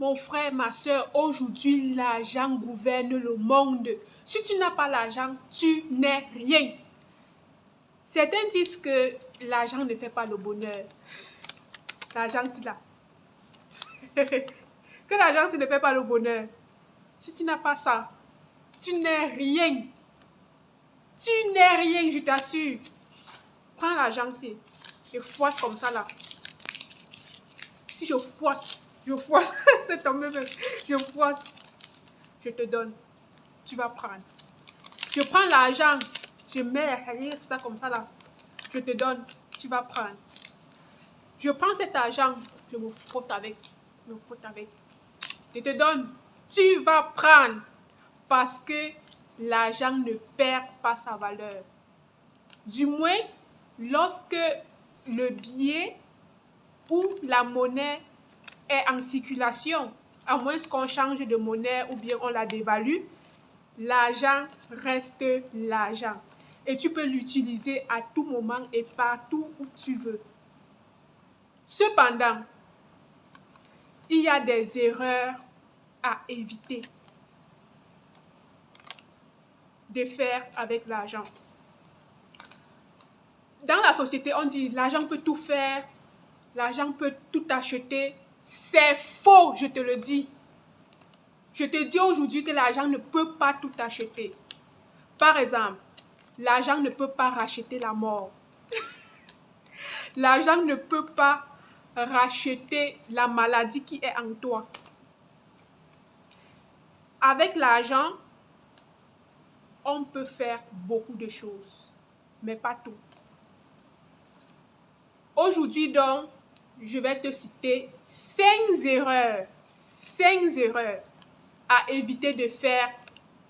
Mon frère, ma soeur, aujourd'hui, l'argent gouverne le monde. Si tu n'as pas l'argent, tu n'es rien. Certains disent que l'argent ne fait pas le bonheur. L'argent, c'est là. Que l'argent, ne fait pas le bonheur. Si tu n'as pas ça, tu n'es rien. Tu n'es rien, je t'assure. Prends l'argent, je fouasse comme ça là. Si je fouasse, c'est tombé même. Je fouasse, je te donne. Tu vas prendre. Je prends l'argent, je mets rien, ça comme ça là. Je te donne, tu vas prendre. Je prends cet argent, je me frotte avec. Je te donne, tu vas prendre. Parce que l'argent ne perd pas sa valeur. Du moins, lorsque le billet ou la monnaie est en circulation, à moins qu'on change de monnaie ou bien on la dévalue, l'argent reste l'argent. Et tu peux l'utiliser à tout moment et partout où tu veux. Cependant, il y a des erreurs à éviter de faire avec l'argent. Dans la société, on dit l'argent peut tout faire, l'argent peut tout acheter. C'est faux, je te le dis. Je te dis aujourd'hui que l'argent ne peut pas tout acheter. Par exemple, l'argent ne peut pas racheter la mort. L'argent ne peut pas racheter la maladie qui est en toi. Avec l'argent, on peut faire beaucoup de choses, mais pas tout. Aujourd'hui donc, je vais te citer 5 erreurs à éviter de faire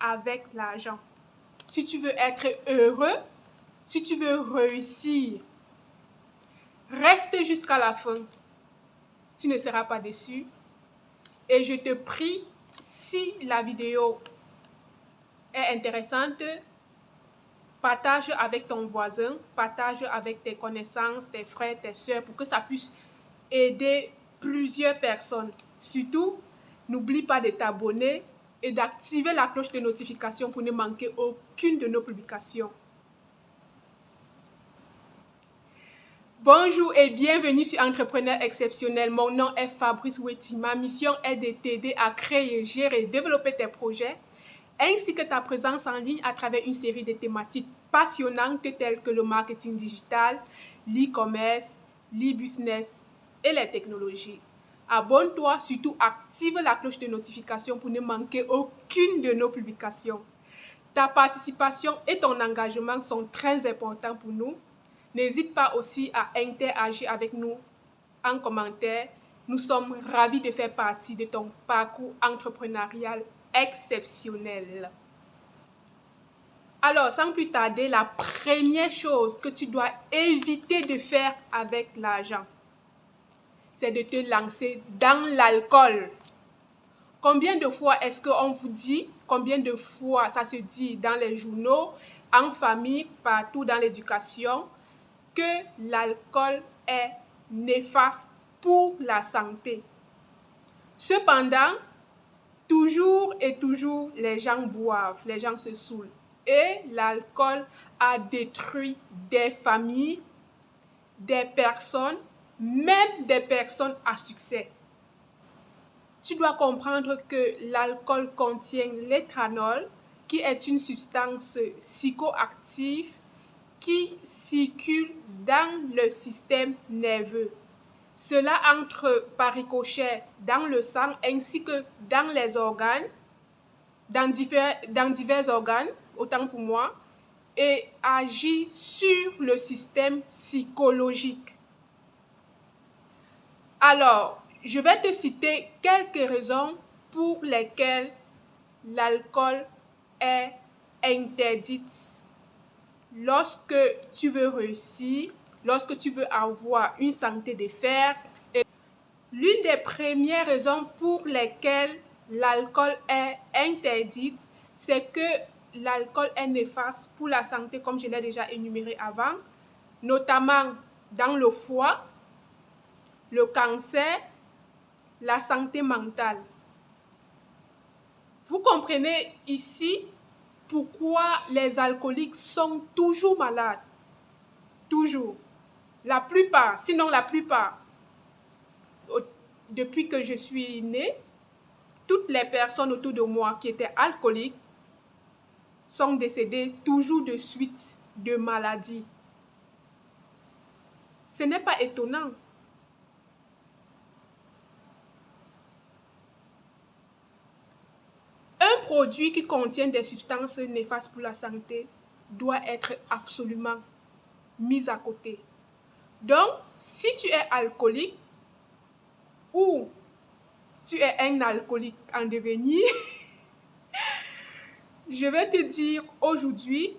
avec l'argent. Si tu veux être heureux, si tu veux réussir, reste jusqu'à la fin. Tu ne seras pas déçu. Et je te prie, si la vidéo est intéressante, partage avec ton voisin, partage avec tes connaissances, tes frères, tes soeurs, pour que ça puisse aider plusieurs personnes. Surtout, n'oublie pas de t'abonner et d'activer la cloche de notification pour ne manquer aucune de nos publications. Bonjour et bienvenue sur Entrepreneur Exceptionnel. Mon nom est Fabrice Weti. Ma mission est de t'aider à créer, gérer et développer tes projets, ainsi que ta présence en ligne à travers une série de thématiques passionnantes telles que le marketing digital, l'e-commerce, l'e-business et les technologies. Abonne-toi, surtout active la cloche de notification pour ne manquer aucune de nos publications. Ta participation et ton engagement sont très importants pour nous. N'hésite pas aussi à interagir avec nous en commentaire. Nous sommes ravis de faire partie de ton parcours entrepreneurial exceptionnel. Alors, sans plus tarder, la première chose que tu dois éviter de faire avec l'argent, c'est de te lancer dans l'alcool. Combien de fois est-ce qu'on vous dit, combien de fois ça se dit dans les journaux, en famille, partout dans l'éducation, que l'alcool est néfaste pour la santé. Cependant, toujours et toujours, les gens boivent, les gens se saoulent. Et l'alcool a détruit des familles, des personnes, même des personnes à succès. Tu dois comprendre que l'alcool contient l'éthanol, qui est une substance psychoactive qui circule dans le système nerveux. Cela entre par ricochet dans le sang ainsi que dans les organes, dans divers organes, autant pour moi, et agit sur le système psychologique. Alors, je vais te citer quelques raisons pour lesquelles l'alcool est interdite. Lorsque tu veux réussir, lorsque tu veux avoir une santé de fer, l'une des premières raisons pour lesquelles l'alcool est interdite, c'est que l'alcool est néfaste pour la santé, comme je l'ai déjà énuméré avant, notamment dans le foie, le cancer, la santé mentale. Vous comprenez ici pourquoi les alcooliques sont toujours malades. Toujours. La plupart, sinon la plupart. Depuis que je suis née, toutes les personnes autour de moi qui étaient alcooliques sont décédées toujours de suite de maladies. Ce n'est pas étonnant. Un produit qui contient des substances néfastes pour la santé doit être absolument mis à côté. Donc, si tu es alcoolique ou tu es un alcoolique en devenir, je vais te dire aujourd'hui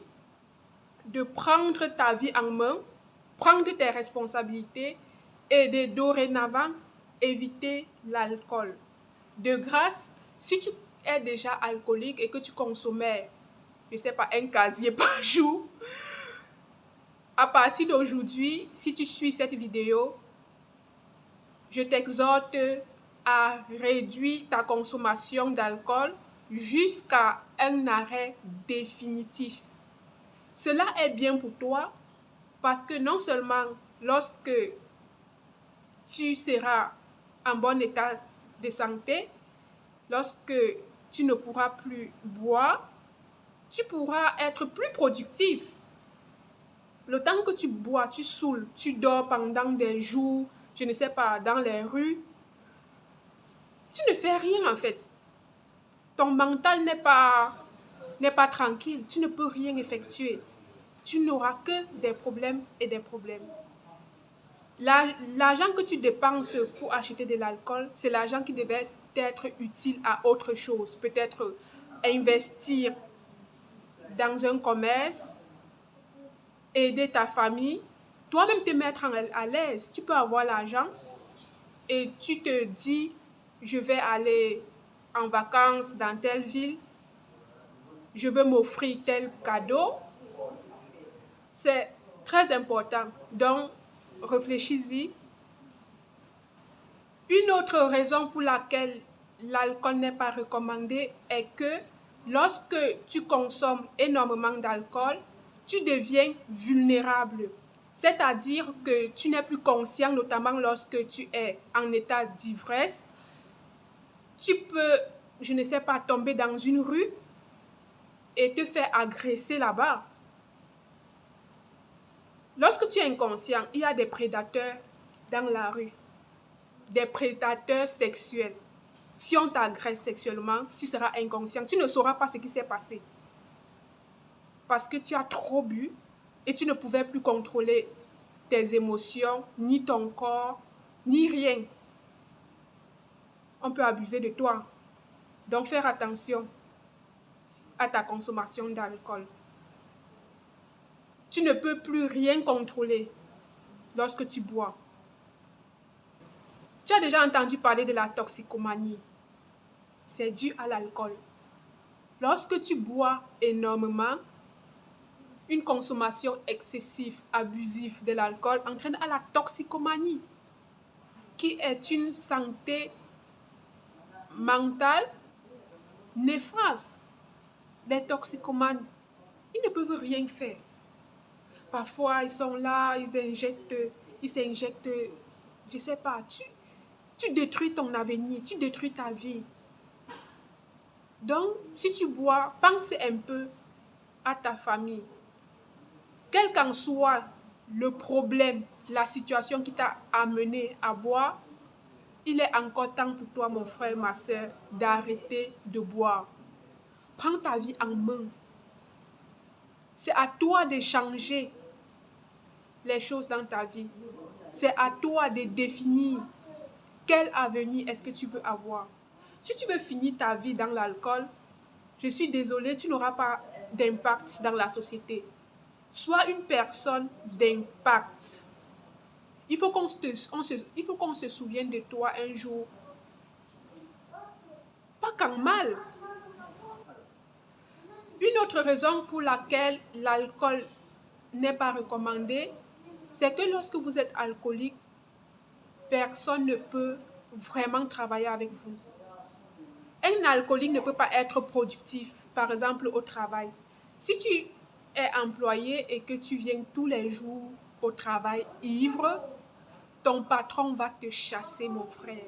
de prendre ta vie en main, prendre tes responsabilités et de dorénavant éviter l'alcool. De grâce, si tu es déjà alcoolique et que tu consommais, je ne sais pas, un casier par jour, à partir d'aujourd'hui, si tu suis cette vidéo, je t'exhorte à réduire ta consommation d'alcool jusqu'à un arrêt définitif. Cela est bien pour toi parce que non seulement lorsque tu seras en bon état de santé, lorsque tu ne pourras plus boire, tu pourras être plus productif. Le temps que tu bois, tu saoules, tu dors pendant des jours, je ne sais pas, dans les rues, tu ne fais rien en fait. Ton mental n'est pas tranquille, tu ne peux rien effectuer. Tu n'auras que des problèmes et des problèmes. L'argent que tu dépenses pour acheter de l'alcool, c'est l'argent qui devait être utile à autre chose. Peut-être investir dans un commerce, aider ta famille, toi-même te mettre à l'aise. Tu peux avoir l'argent et tu te dis, je vais aller en vacances dans telle ville, je veux m'offrir tel cadeau. C'est très important. Donc, réfléchis-y. Une autre raison pour laquelle l'alcool n'est pas recommandé est que lorsque tu consommes énormément d'alcool, tu deviens vulnérable. C'est-à-dire que tu n'es plus conscient, notamment lorsque tu es en état d'ivresse. Tu peux, je ne sais pas, tomber dans une rue et te faire agresser là-bas. Lorsque tu es inconscient, il y a des prédateurs dans la rue, des prédateurs sexuels. Si on t'agresse sexuellement, tu seras inconscient. Tu ne sauras pas ce qui s'est passé. Parce que tu as trop bu et tu ne pouvais plus contrôler tes émotions, ni ton corps, ni rien. On peut abuser de toi. Donc, faire attention à ta consommation d'alcool. Tu ne peux plus rien contrôler lorsque tu bois. Tu as déjà entendu parler de la toxicomanie. C'est dû à l'alcool. Lorsque tu bois énormément, une consommation excessive, abusive de l'alcool entraîne à la toxicomanie, qui est une santé mentale néfaste. Les toxicomanes, ils ne peuvent rien faire. Parfois, ils sont là, ils s'injectent, je ne sais pas, tu détruis ton avenir, tu détruis ta vie. Donc, si tu bois, pense un peu à ta famille. Quel qu'en soit le problème, la situation qui t'a amené à boire, il est encore temps pour toi, mon frère, ma soeur, d'arrêter de boire. Prends ta vie en main. C'est à toi de changer les choses dans ta vie. C'est à toi de définir quel avenir est-ce que tu veux avoir. Si tu veux finir ta vie dans l'alcool, je suis désolée, tu n'auras pas d'impact dans la société. Sois une personne d'impact. Il faut qu'on se souvienne de toi un jour. Pas qu'en mal. Une autre raison pour laquelle l'alcool n'est pas recommandé, c'est que lorsque vous êtes alcoolique, personne ne peut vraiment travailler avec vous. Un alcoolique ne peut pas être productif, par exemple au travail. Si tu es employé et que tu viens tous les jours au travail ivre, ton patron va te chasser, mon frère.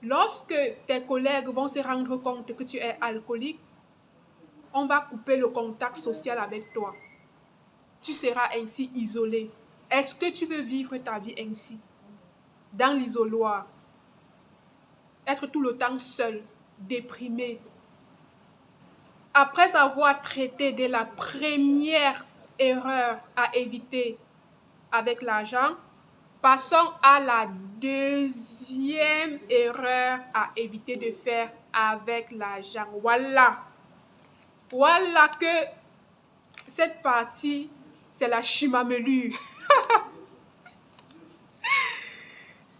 Lorsque tes collègues vont se rendre compte que tu es alcoolique, on va couper le contact social avec toi. Tu seras ainsi isolé. Est-ce que tu veux vivre ta vie ainsi, dans l'isoloir, être tout le temps seul, déprimé? Après avoir traité de la première erreur à éviter avec l'argent, passons à la deuxième erreur à éviter de faire avec l'argent. Voilà. Voilà que cette partie, c'est la chimamelure.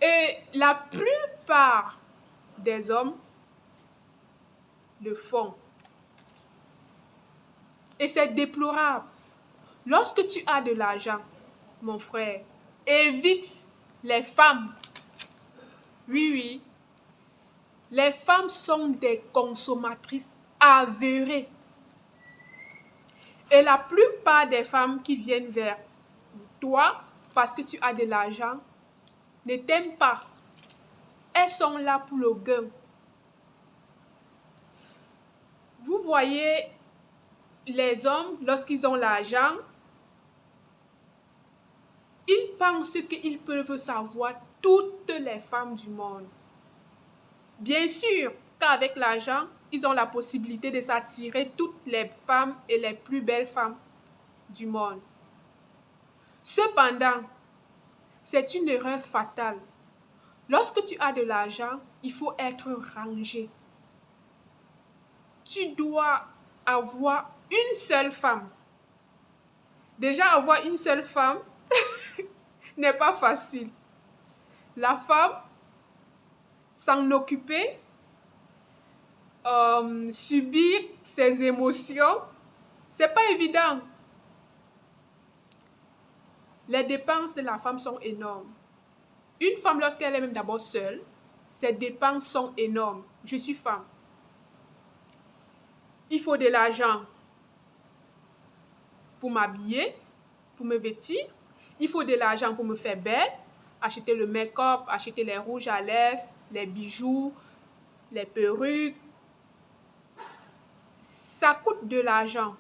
Et la plupart des hommes le font. Et c'est déplorable. Lorsque tu as de l'argent, mon frère, évite les femmes. Oui, oui. Les femmes sont des consommatrices avérées. Et la plupart des femmes qui viennent vers toi parce que tu as de l'argent ne t'aiment pas. Elles sont là pour le gain. Vous voyez, les hommes, lorsqu'ils ont l'argent, ils pensent qu'ils peuvent savoir toutes les femmes du monde. Bien sûr qu'avec l'argent, ils ont la possibilité de s'attirer toutes les femmes et les plus belles femmes du monde. Cependant, c'est une erreur fatale. Lorsque tu as de l'argent, il faut être rangé. Tu dois avoir une seule femme. Déjà, avoir une seule femme n'est pas facile. La femme, s'en occuper, subir ses émotions, c'est pas évident. Les dépenses de la femme sont énormes. Une femme, lorsqu'elle est même d'abord seule, ses dépenses sont énormes. Je suis femme. Il faut de l'argent pour m'habiller, pour me vêtir. Il faut de l'argent pour me faire belle, acheter le make-up, acheter les rouges à lèvres, les bijoux, les perruques. Ça coûte de l'argent.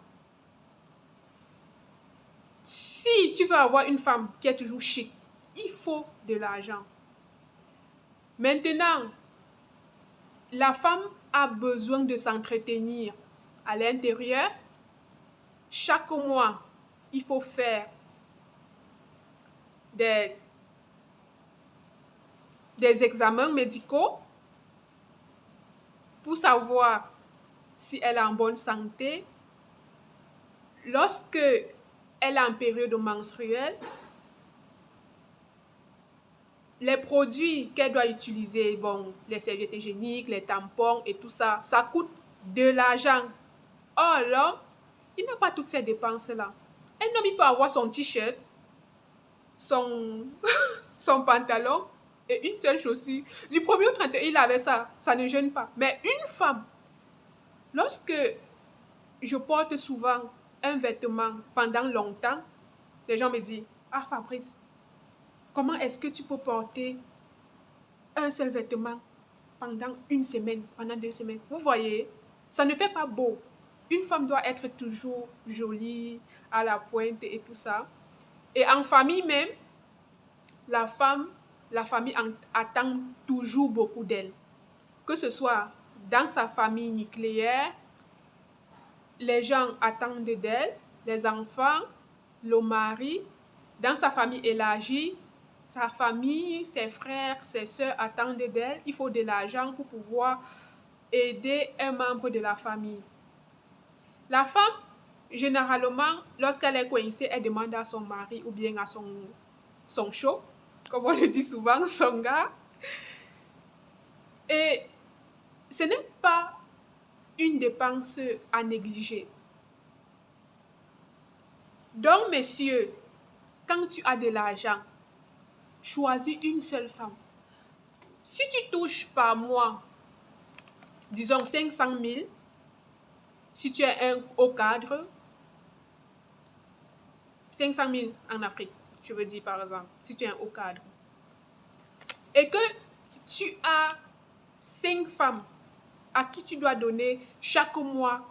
Si tu veux avoir une femme qui est toujours chic, il faut de l'argent. Maintenant, la femme a besoin de s'entretenir à l'intérieur. Chaque mois, il faut faire des examens médicaux pour savoir si elle est en bonne santé. Lorsque elle est en période menstruelle, les produits qu'elle doit utiliser, bon, les serviettes hygiéniques, les tampons et tout ça, ça coûte de l'argent. Or, l'homme, il n'a pas toutes ces dépenses-là. Un homme, il peut avoir son t-shirt, son pantalon et une seule chaussure. Du 1er au 31, il avait ça. Ça ne gêne pas. Mais une femme, lorsque je porte souvent un vêtement pendant longtemps, les gens me disent, « Ah Fabrice, comment est-ce que tu peux porter un seul vêtement pendant une semaine, pendant 2 semaines? » Vous voyez, ça ne fait pas beau. Une femme doit être toujours jolie, à la pointe et tout ça. Et en famille même, la famille attend toujours beaucoup d'elle. Que ce soit dans sa famille nucléaire, les gens attendent d'elle, les enfants, le mari. Dans sa famille élargie, sa famille, ses frères, ses soeurs attendent d'elle. Il faut de l'argent pour pouvoir aider un membre de la famille. La femme, généralement, lorsqu'elle est coincée, elle demande à son mari ou bien à son chaud, comme on le dit souvent, son gars. Et ce n'est pas une dépense à négliger. Donc, messieurs, quand tu as de l'argent, choisis une seule femme. Si tu touches par mois, disons 500 000, si tu es un haut cadre, 500 000 en Afrique, je veux dire par exemple, si tu es un haut cadre, et que tu as 5 femmes à qui tu dois donner chaque mois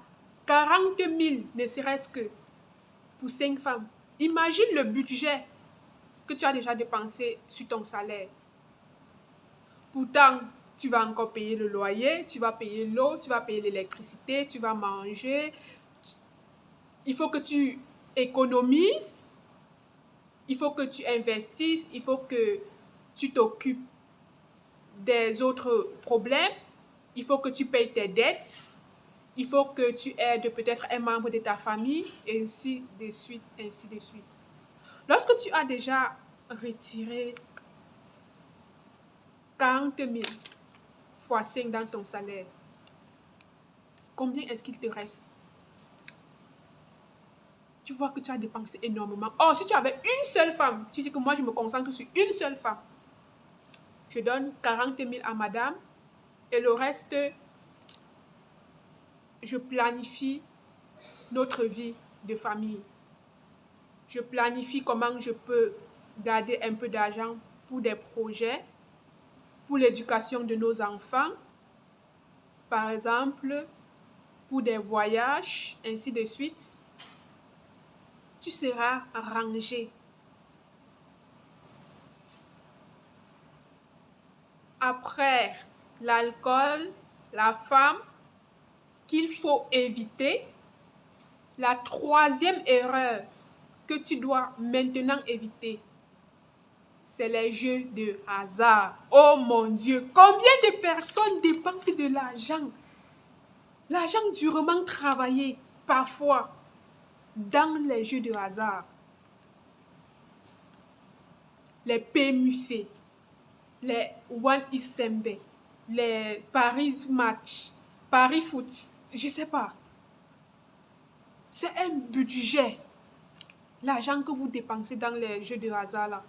40 000, ne serait-ce que pour 5 femmes. Imagine le budget que tu as déjà dépensé sur ton salaire. Pourtant, tu vas encore payer le loyer, tu vas payer l'eau, tu vas payer l'électricité, tu vas manger. Il faut que tu économises, il faut que tu investisses, il faut que tu t'occupes des autres problèmes, il faut que tu payes tes dettes, il faut que tu aides peut-être un membre de ta famille, et ainsi de suite, ainsi de suite. Lorsque tu as déjà retiré 40 000 fois 5 dans ton salaire, combien est-ce qu'il te reste? Tu vois que tu as dépensé énormément. Or, si tu avais une seule femme, tu sais que moi, je me concentre sur une seule femme. Je donne 40 000 à madame et le reste, je planifie notre vie de famille. Je planifie comment je peux garder un peu d'argent pour des projets, pour l'éducation de nos enfants, par exemple, pour des voyages, ainsi de suite. Tu seras rangé. Après l'alcool, la femme qu'il faut éviter, la troisième erreur que tu dois maintenant éviter, c'est les jeux de hasard. Oh mon Dieu, combien de personnes dépensent de l'argent durement travaillé, parfois, dans les jeux de hasard. Les PMUC, les One Isembe, les Paris Match, Paris Foot, je ne sais pas. C'est un budget, l'argent que vous dépensez dans les jeux de hasard là.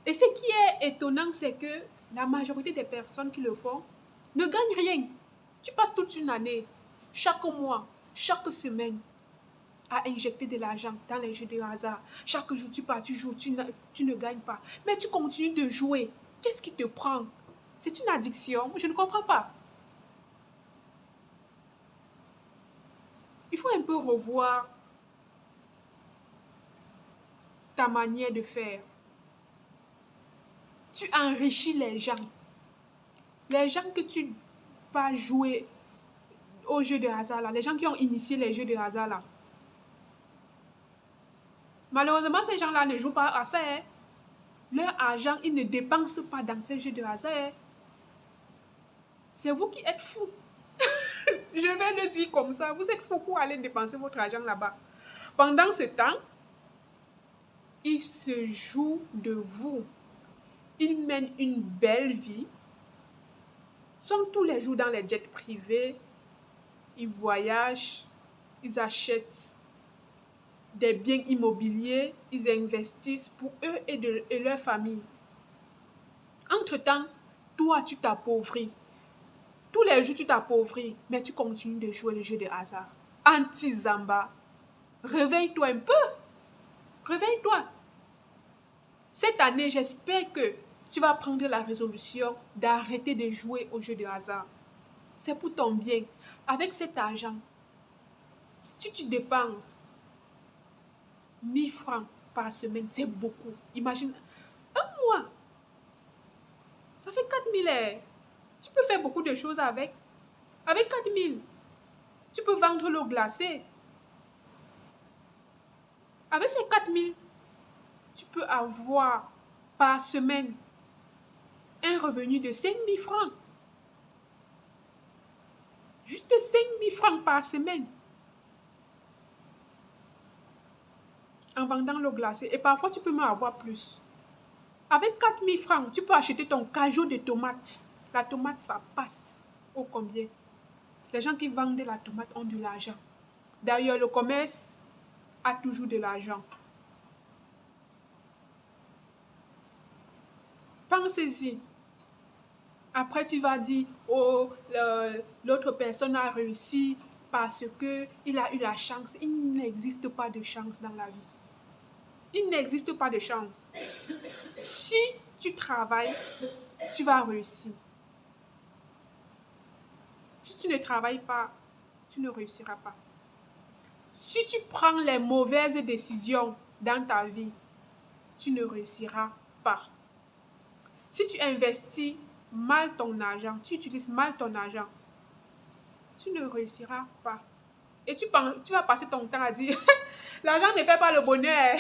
Et ce qui est étonnant, c'est que la majorité des personnes qui le font ne gagnent rien. Tu passes toute une année, chaque mois, chaque semaine, à injecter de l'argent dans les jeux de hasard. Chaque jour, tu pars, tu joues, tu ne gagnes pas. Mais tu continues de jouer. Qu'est-ce qui te prend? C'est une addiction? Je ne comprends pas. Il faut un peu revoir ta manière de faire. Tu enrichis les gens. Les gens que tu vas jouer aux jeux de hasard là, les gens qui ont initié les jeux de hasard là. Malheureusement, ces gens-là ne jouent pas à ça. Hein. Leur argent, ils ne dépensent pas dans ces jeux de hasard. Hein. C'est vous qui êtes fous. Je vais le dire comme ça. Vous êtes fous pour aller dépenser votre argent là-bas. Pendant ce temps, ils se jouent de vous. Ils mènent une belle vie. Ils sont tous les jours dans les jets privés. Ils voyagent. Ils achètent des biens immobiliers. Ils investissent pour eux et leur famille. Entre-temps, toi, tu t'appauvris. Tous les jours, tu t'appauvris, mais tu continues de jouer le jeu de hasard. Anti-Zamba, réveille-toi un peu. Réveille-toi. Cette année, j'espère que tu vas prendre la résolution d'arrêter de jouer au jeu de hasard. C'est pour ton bien. Avec cet argent, si tu dépenses 1000 francs par semaine, c'est beaucoup. Imagine, un mois, ça fait 4000 €. Tu peux faire beaucoup de choses avec. Avec 4000, tu peux vendre l'eau glacée. Avec ces 4000, tu peux avoir par semaine un revenu de 5000 francs. Juste 5000 francs par semaine. En vendant l'eau glacée. Et parfois, tu peux même avoir plus. Avec 4000 francs, tu peux acheter ton cajot de tomates. La tomate, ça passe. Ô combien? Les gens qui vendent de la tomate ont de l'argent. D'ailleurs, le commerce a toujours de l'argent. Pensez-y. Après, tu vas dire, oh, l'autre personne a réussi parce qu'il a eu la chance. Il n'existe pas de chance dans la vie. Il n'existe pas de chance. Si tu travailles, tu vas réussir. Si tu ne travailles pas, tu ne réussiras pas. Si tu prends les mauvaises décisions dans ta vie, tu ne réussiras pas. Si tu investis mal ton argent, tu utilises mal ton argent, tu ne réussiras pas. Et tu vas passer ton temps à dire, l'argent ne fait pas le bonheur.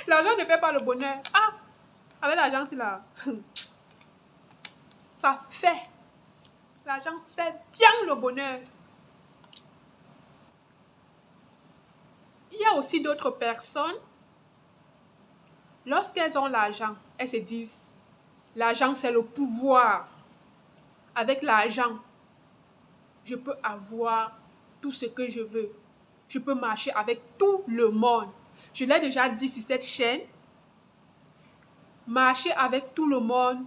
L'argent ne fait pas le bonheur. Ah, avec l'argent, c'est là. Ça fait. L'argent fait bien le bonheur. Il y a aussi d'autres personnes, lorsqu'elles ont l'argent, elles se disent, l'argent c'est le pouvoir. Avec l'argent, je peux avoir tout ce que je veux. Je peux marcher avec tout le monde. Je l'ai déjà dit sur cette chaîne. Marcher avec tout le monde,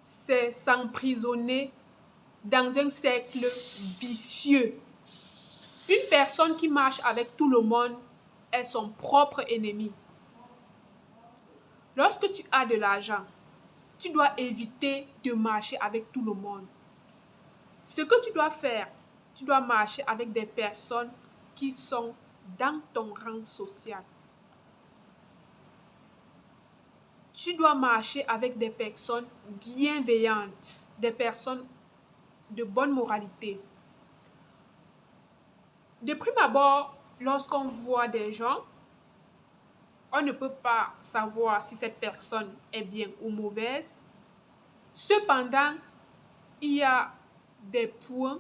c'est s'emprisonner dans un cercle vicieux. Une personne qui marche avec tout le monde est son propre ennemi. Lorsque tu as de l'argent, tu dois éviter de marcher avec tout le monde. Ce que tu dois faire, tu dois marcher avec des personnes qui sont dans ton rang social. Tu dois marcher avec des personnes bienveillantes, des personnes de bonne moralité. De prime abord, lorsqu'on voit des gens, on ne peut pas savoir si cette personne est bien ou mauvaise. Cependant, il y a des points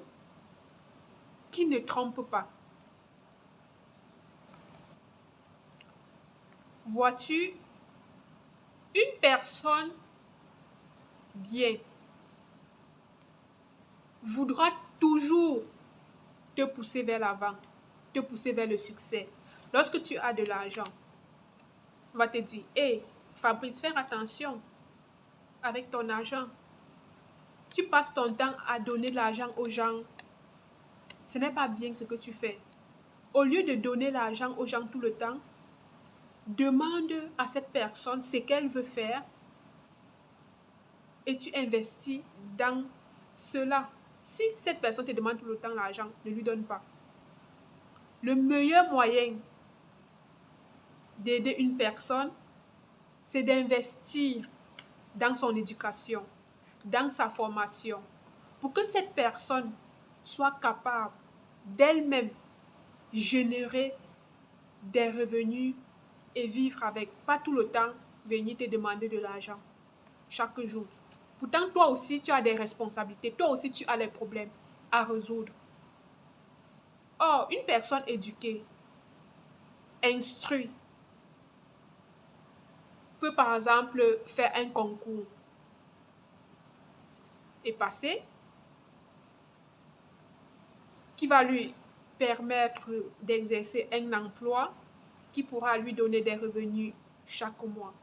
qui ne trompent pas. Vois-tu, une personne bien voudra toujours te pousser vers l'avant, te pousser vers le succès. Lorsque tu as de l'argent, on va te dire, hey, Fabrice, fais attention avec ton argent. Tu passes ton temps à donner de l'argent aux gens. Ce n'est pas bien ce que tu fais. Au lieu de donner l'argent aux gens tout le temps, demande à cette personne ce qu'elle veut faire et tu investis dans cela. Si cette personne te demande tout le temps l'argent, ne lui donne pas. Le meilleur moyen d'aider une personne, c'est d'investir dans son éducation, dans sa formation, pour que cette personne soit capable d'elle-même générer des revenus et vivre avec, pas tout le temps venir te demander de l'argent chaque jour. Pourtant, toi aussi, tu as des responsabilités, toi aussi, tu as les problèmes à résoudre. Or, une personne éduquée, instruite, peut par exemple faire un concours et passer, qui va lui permettre d'exercer un emploi qui pourra lui donner des revenus chaque mois.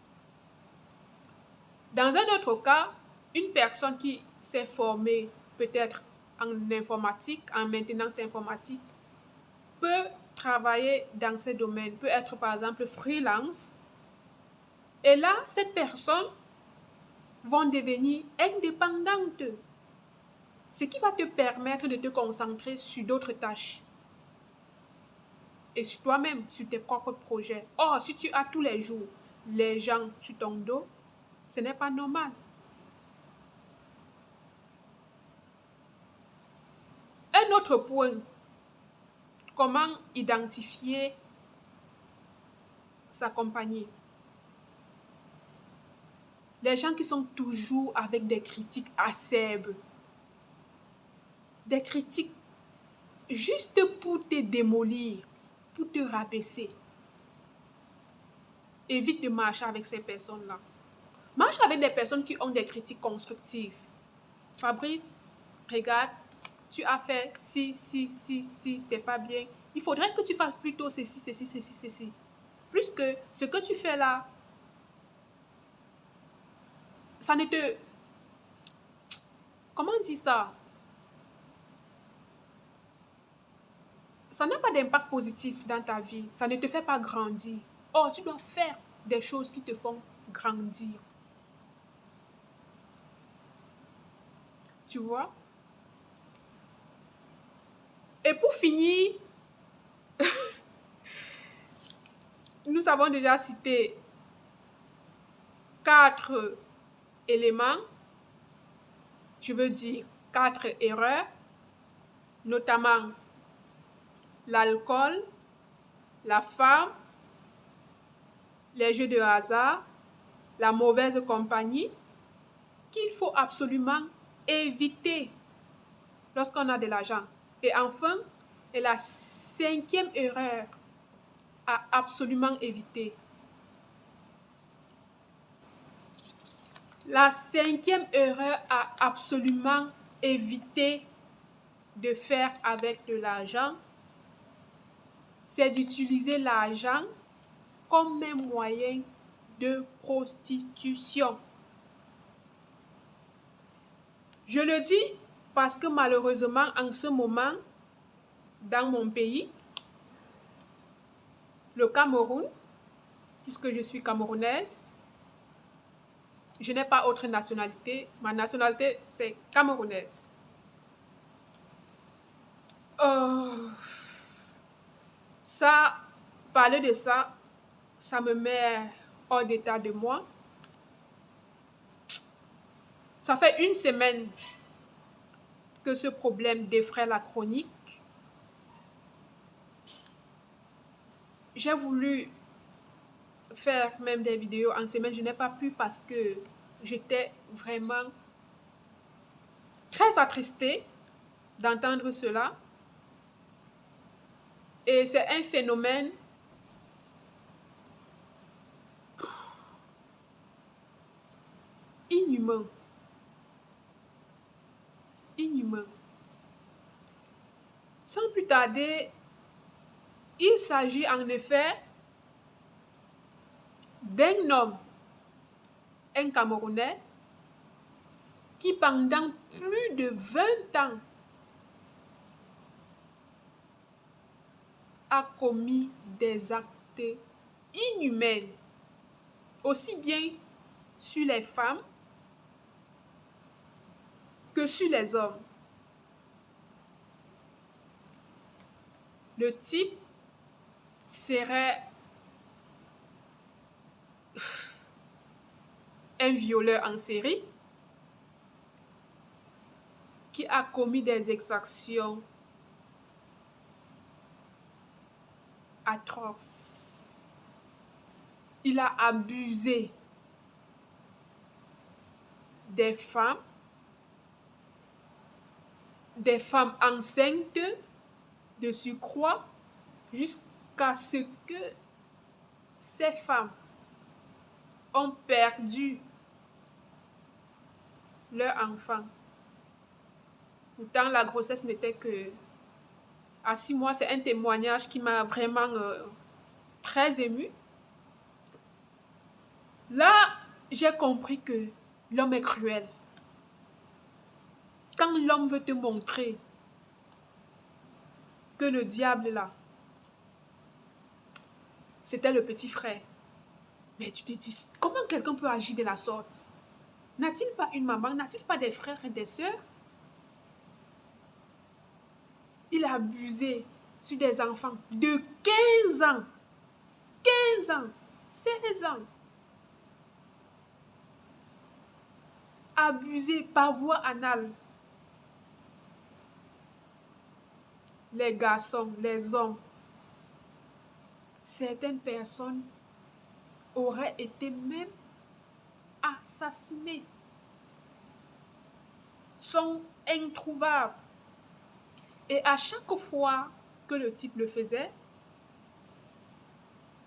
Dans un autre cas, une personne qui s'est formée peut-être en informatique, en maintenance informatique, peut travailler dans ce domaine, peut être par exemple freelance. Et là, cette personne va devenir indépendante, ce qui va te permettre de te concentrer sur d'autres tâches et sur toi-même, sur tes propres projets. Or, si tu as tous les jours les gens sur ton dos, ce n'est pas normal. Un autre point, comment identifier sa compagnie. Les gens qui sont toujours avec des critiques acerbes, des critiques juste pour te démolir, pour te rabaisser. Évite de marcher avec ces personnes-là. Marche avec des personnes qui ont des critiques constructives. Fabrice, regarde, tu as fait si, c'est pas bien. Il faudrait que tu fasses plutôt ceci. Plus que ce que tu fais là, ça ne te... Comment on dit ça? Ça n'a pas d'impact positif dans ta vie. Ça ne te fait pas grandir. Or, tu dois faire des choses qui te font grandir. Tu vois? Et pour finir, nous avons déjà cité 4 éléments, je veux dire 4 erreurs, notamment l'alcool, la femme, les jeux de hasard, la mauvaise compagnie, qu'il faut absolument éviter lorsqu'on a de l'argent. Et enfin, et la 5e erreur à absolument éviter. La 5e erreur à absolument éviter de faire avec de l'argent, c'est d'utiliser l'argent comme un moyen de prostitution. Je le dis parce que malheureusement, en ce moment, dans mon pays, le Cameroun, puisque je suis camerounaise, je n'ai pas autre nationalité. Ma nationalité, c'est camerounaise. Ça, parler de ça, ça me met hors d'état de moi. Ça fait 1 semaine que ce problème défraie la chronique. J'ai voulu faire même des vidéos en semaine, je n'ai pas pu parce que j'étais vraiment très attristée d'entendre cela. Et c'est un phénomène inhumain. Inhumain. Sans plus tarder, il s'agit en effet d'un homme, un Camerounais, qui pendant plus de 20 ans a commis des actes inhumains, aussi bien sur les femmes que sur les hommes. Le type serait un violeur en série qui a commis des exactions atroces. Il a abusé des femmes enceintes de surcroît, jusqu'à ce que ces femmes ont perdu leur enfant. Pourtant, la grossesse n'était que à 6 mois. C'est un témoignage qui m'a vraiment très émue. Là, j'ai compris que l'homme est cruel. Quand l'homme veut te montrer que le diable là, c'était le petit frère. Mais tu te dis, comment quelqu'un peut agir de la sorte? N'a-t-il pas une maman? N'a-t-il pas des frères et des sœurs? Il a abusé sur des enfants de 15 ans, 15 ans, 16 ans. Abusé par voie anale. Les garçons, les hommes, certaines personnes auraient été même assassinées, sont introuvables. Et à chaque fois que le type le faisait,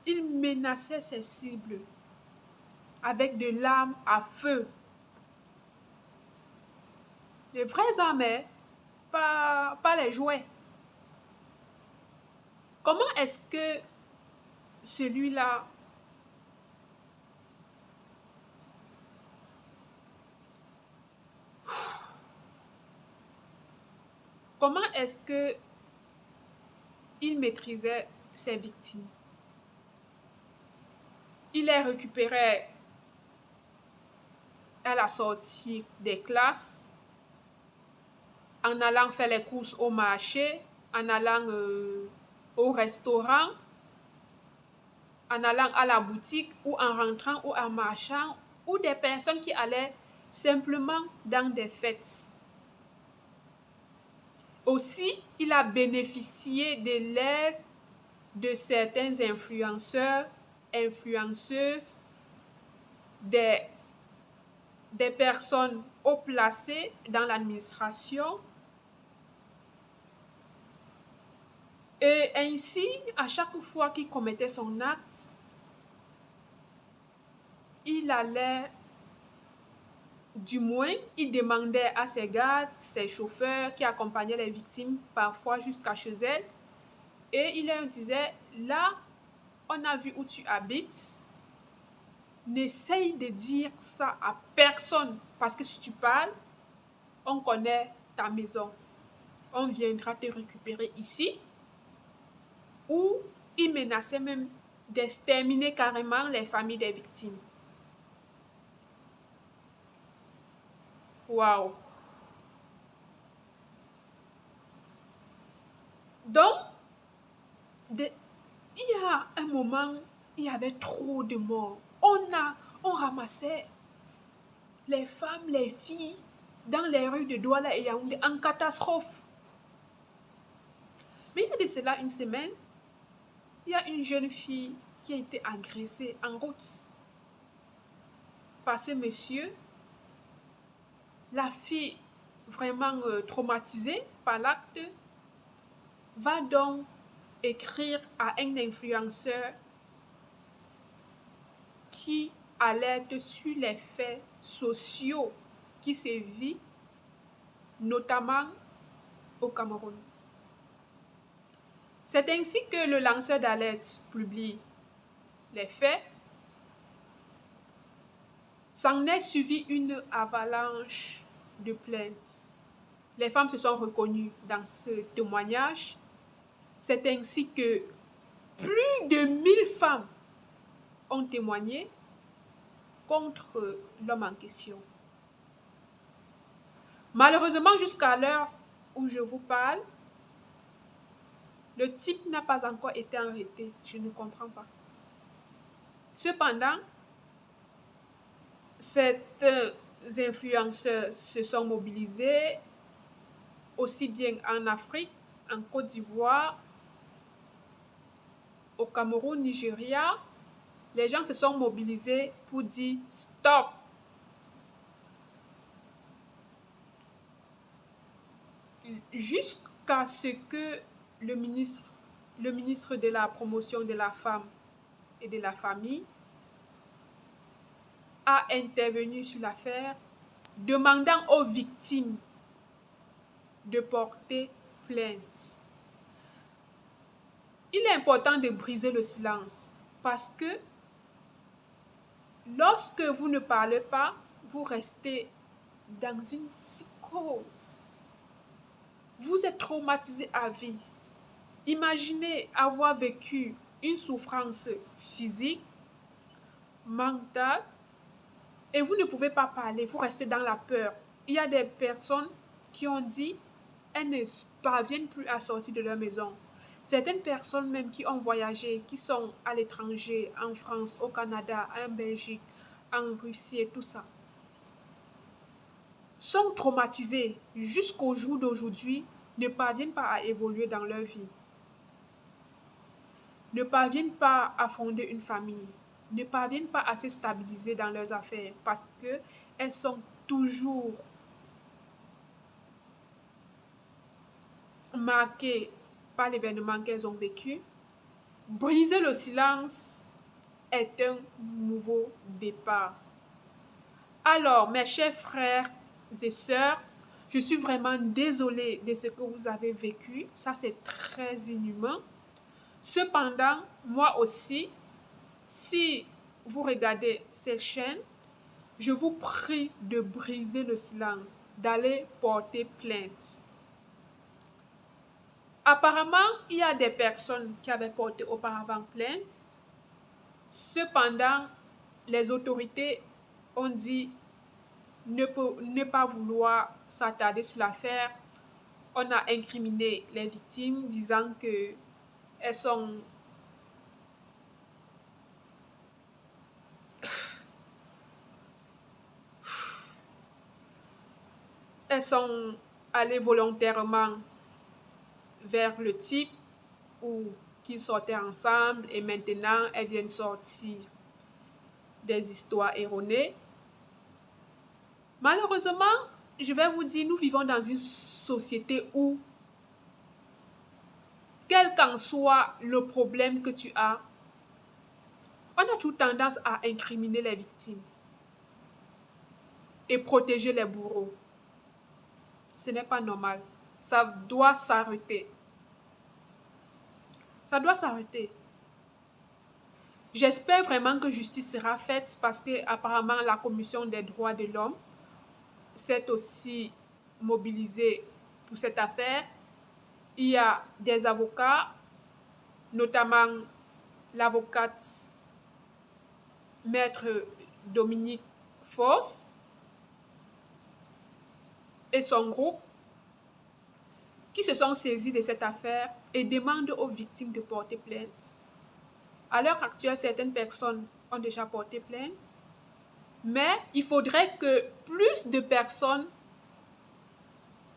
il menaçait ses cibles avec de l'armes à feu. Les vraies armes, pas les jouets. Comment est-ce que celui-là Comment est-ce que il maîtrisait ses victimes? Il les récupérait à la sortie des classes, en allant faire les courses au marché, en allant au restaurant, en allant à la boutique ou en rentrant ou en marchant, ou des personnes qui allaient simplement dans des fêtes. Aussi, il a bénéficié de l'aide de certains influenceurs, influenceuses, des personnes haut placées dans l'administration. Et ainsi, à chaque fois qu'il commettait son acte, il allait, du moins, il demandait à ses gardes, ses chauffeurs qui accompagnaient les victimes parfois jusqu'à chez elles, et il leur disait, là, on a vu où tu habites, n'essaye de dire ça à personne, parce que si tu parles, on connaît ta maison, on viendra te récupérer ici. Ou il menaçait même d'exterminer carrément les familles des victimes. Waouh! Donc, il y a un moment, il y avait trop de morts. On ramassait les femmes, les filles dans les rues de Douala et Yaoundé en catastrophe. Mais il y a de cela une semaine, il y a une jeune fille qui a été agressée en route par ce monsieur. La fille, vraiment traumatisée par l'acte, va donc écrire à un influenceur qui alerte sur les faits sociaux qui sévissent, notamment au Cameroun. C'est ainsi que le lanceur d'alerte publie les faits. S'en est suivi une avalanche de plaintes. Les femmes se sont reconnues dans ce témoignage. C'est ainsi que plus de 1000 femmes ont témoigné contre l'homme en question. Malheureusement, jusqu'à l'heure où je vous parle, le type n'a pas encore été arrêté. Je ne comprends pas. Cependant, certains influenceurs se sont mobilisés, aussi bien en Afrique, en Côte d'Ivoire, au Cameroun, Nigeria. Les gens se sont mobilisés pour dire stop. Jusqu'à ce que le ministre de la promotion de la femme et de la famille a intervenu sur l'affaire, demandant aux victimes de porter plainte. Il est important de briser le silence parce que lorsque vous ne parlez pas, vous restez dans une psychose. Vous êtes traumatisé à vie. Imaginez avoir vécu une souffrance physique, mentale, et vous ne pouvez pas parler, vous restez dans la peur. Il y a des personnes qui ont dit elles ne parviennent plus à sortir de leur maison. Certaines personnes même qui ont voyagé, qui sont à l'étranger, en France, au Canada, en Belgique, en Russie et tout ça, sont traumatisées jusqu'au jour d'aujourd'hui, ne parviennent pas à évoluer dans leur vie, ne parviennent pas à fonder une famille, ne parviennent pas à se stabiliser dans leurs affaires parce qu'elles sont toujours marquées par l'événement qu'elles ont vécu. Briser le silence est un nouveau départ. Alors, mes chers frères et sœurs, je suis vraiment désolée de ce que vous avez vécu. Ça, c'est très inhumain. Cependant, moi aussi, si vous regardez cette chaîne, je vous prie de briser le silence, d'aller porter plainte. Apparemment, il y a des personnes qui avaient porté auparavant plainte. Cependant, les autorités ont dit ne pas vouloir s'attarder sur l'affaire. On a incriminé les victimes disant que elles sont allées volontairement vers le type ou qu'ils sortaient ensemble et maintenant elles viennent sortir des histoires erronées. Malheureusement, je vais vous dire, nous vivons dans une société où, quel qu'en soit le problème que tu as, on a toute tendance à incriminer les victimes et protéger les bourreaux. Ce n'est pas normal. Ça doit s'arrêter. Ça doit s'arrêter. J'espère vraiment que justice sera faite parce que apparemment la Commission des droits de l'homme s'est aussi mobilisée pour cette affaire. Il y a des avocats, notamment l'avocate Maître Dominique Foss et son groupe qui se sont saisis de cette affaire et demandent aux victimes de porter plainte. À l'heure actuelle, certaines personnes ont déjà porté plainte, mais il faudrait que plus de personnes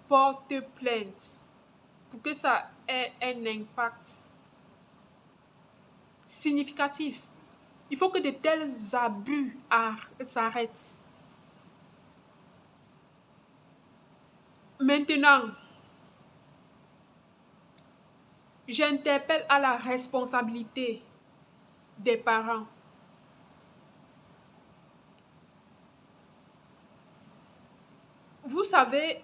portent plainte pour que ça ait un impact significatif. Il faut que de tels abus s'arrêtent. Maintenant, j'interpelle à la responsabilité des parents. Vous savez,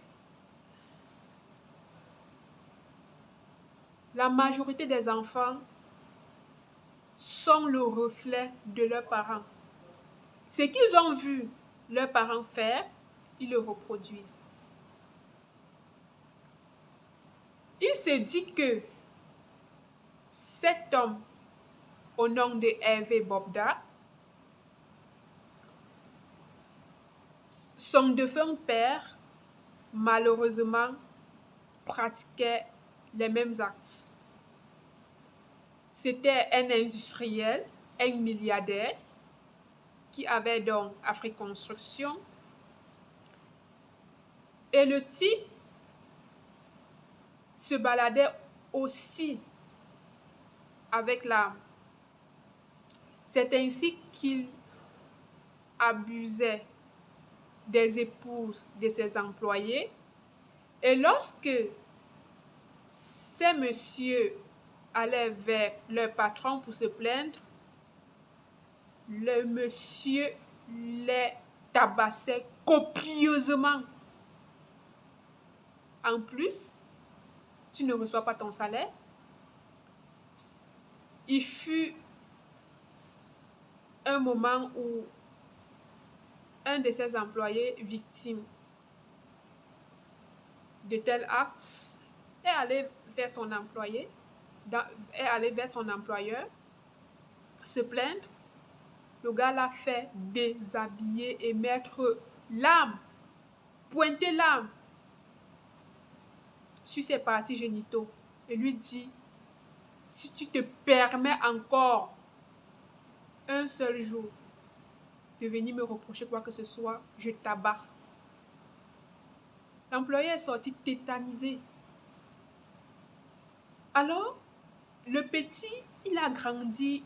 la majorité des enfants sont le reflet de leurs parents. Ce qu'ils ont vu leurs parents faire, ils le reproduisent. Il se dit que cet homme, au nom de Hervé Bobda, son défunt père, malheureusement, pratiquait les mêmes actes. C'était un industriel, un milliardaire, qui avait donc Afrique Construction. Et le type se baladait aussi avec l'arme. C'est ainsi qu'il abusait des épouses de ses employés. Et lorsque ces messieurs allaient vers leur patron pour se plaindre, le monsieur les tabassait copieusement. En plus, tu ne reçois pas ton salaire. Il fut un moment où un de ses employés victime de tels actes est allé vers son employé, est allé vers son employeur, se plaindre. Le gars l'a fait déshabiller et mettre l'arme, pointer l'arme sur ses parties génitaux et lui dit, si tu te permets encore un seul jour de venir me reprocher quoi que ce soit, je t'abats. L'employé est sorti tétanisé. Alors, le petit, il a grandi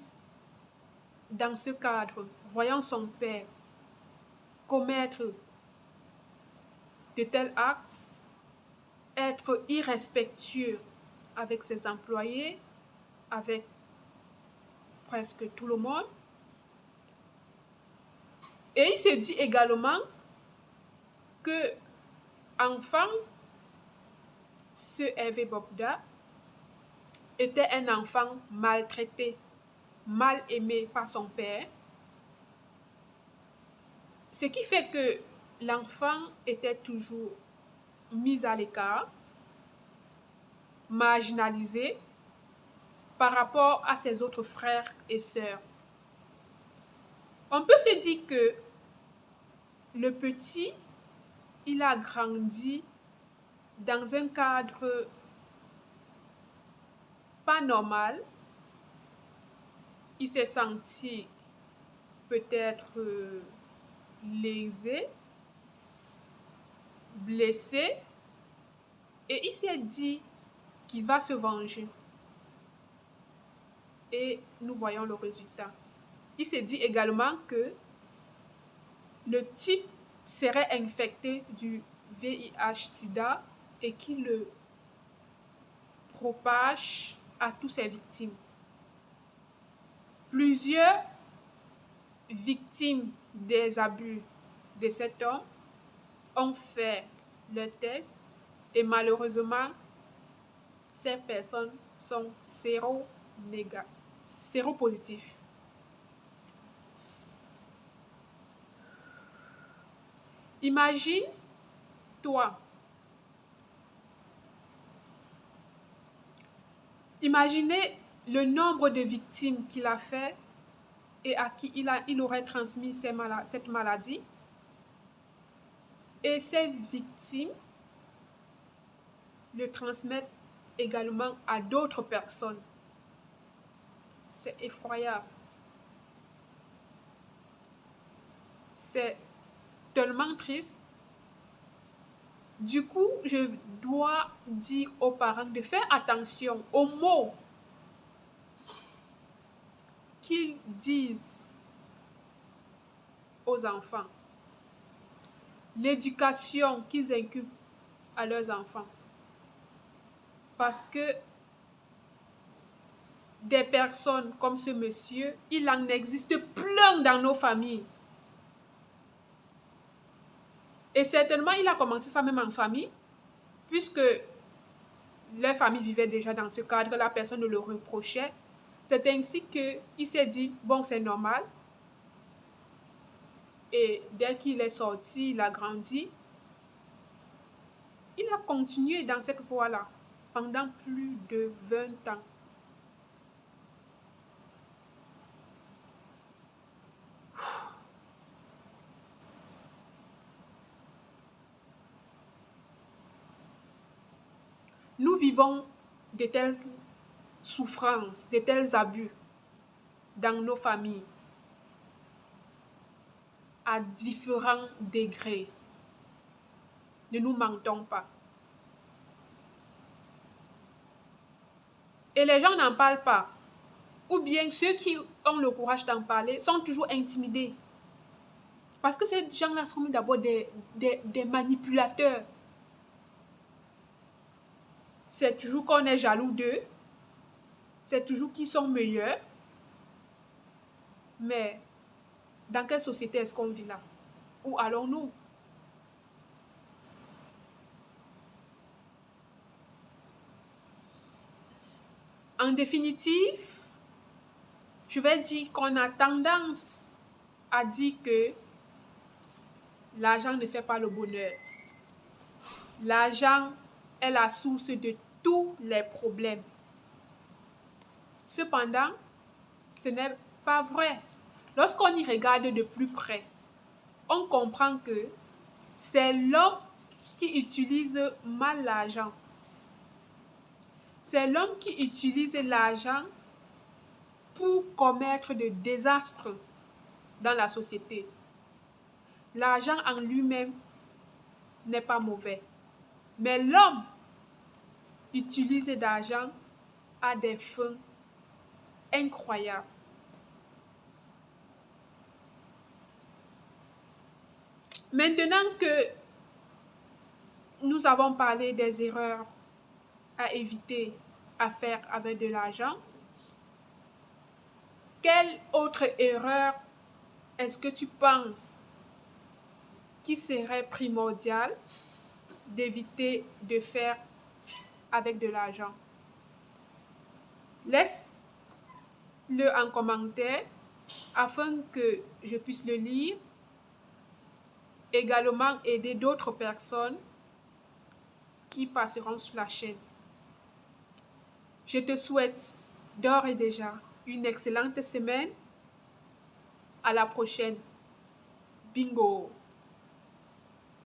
dans ce cadre, voyant son père commettre de tels actes, être irrespectueux avec ses employés, avec presque tout le monde. Et il se dit également que, enfant, ce Hervé Bobda était un enfant maltraité, mal aimé par son père. Ce qui fait que l'enfant était toujours mis à l'écart. marginalisé par rapport à ses autres frères et sœurs. On peut se dire que le petit, il a grandi dans un cadre pas normal. Il s'est senti peut-être lésé, blessé, et il s'est dit qu'il va se venger. Et nous voyons le résultat. Il s'est dit également que le type serait infecté du VIH-Sida et qu'il le propage à toutes ses victimes. Plusieurs victimes des abus de cet homme ont fait le test et malheureusement, ces personnes sont séropositifs. Imagine, toi, imaginez le nombre de victimes qu'il a fait et à qui il aurait transmis cette maladie. Et ces victimes le transmettent également à d'autres personnes. C'est effroyable. C'est tellement triste. Du coup, je dois dire aux parents de faire attention aux mots qu'ils disent aux enfants, l'éducation qu'ils inculquent à leurs enfants. Parce que des personnes comme ce monsieur, il en existe plein dans nos familles. Et certainement, il a commencé ça même en famille, puisque leur famille vivait déjà dans ce cadre, la personne ne le reprochait. C'est ainsi qu'il s'est dit, bon, c'est normal. Et dès qu'il est sorti, il a grandi. Il a continué dans cette voie-là pendant plus de 20 ans. Nous vivons de telles souffrances, de tels abus dans nos familles à différents degrés. Ne nous mentons pas. Et les gens n'en parlent pas. Ou bien ceux qui ont le courage d'en parler sont toujours intimidés. Parce que ces gens-là sont d'abord des manipulateurs. C'est toujours qu'on est jaloux d'eux. C'est toujours qu'ils sont meilleurs. Mais dans quelle société est-ce qu'on vit là? Où allons-nous? En définitive, je vais dire qu'on a tendance à dire que l'argent ne fait pas le bonheur. L'argent est la source de tous les problèmes. Cependant, ce n'est pas vrai. Lorsqu'on y regarde de plus près, on comprend que c'est l'homme qui utilise mal l'argent. C'est l'homme qui utilise l'argent pour commettre des désastres dans la société. L'argent en lui-même n'est pas mauvais. Mais l'homme utilise l'argent à des fins incroyables. Maintenant que nous avons parlé des erreurs à éviter à faire avec de l'argent, quelle autre erreur est-ce que tu penses qui serait primordial d'éviter de faire avec de l'argent? Laisse-le en commentaire afin que je puisse le lire. Également aider d'autres personnes qui passeront sur la chaîne. Je te souhaite d'ores et déjà une excellente semaine. À la prochaine. Bingo!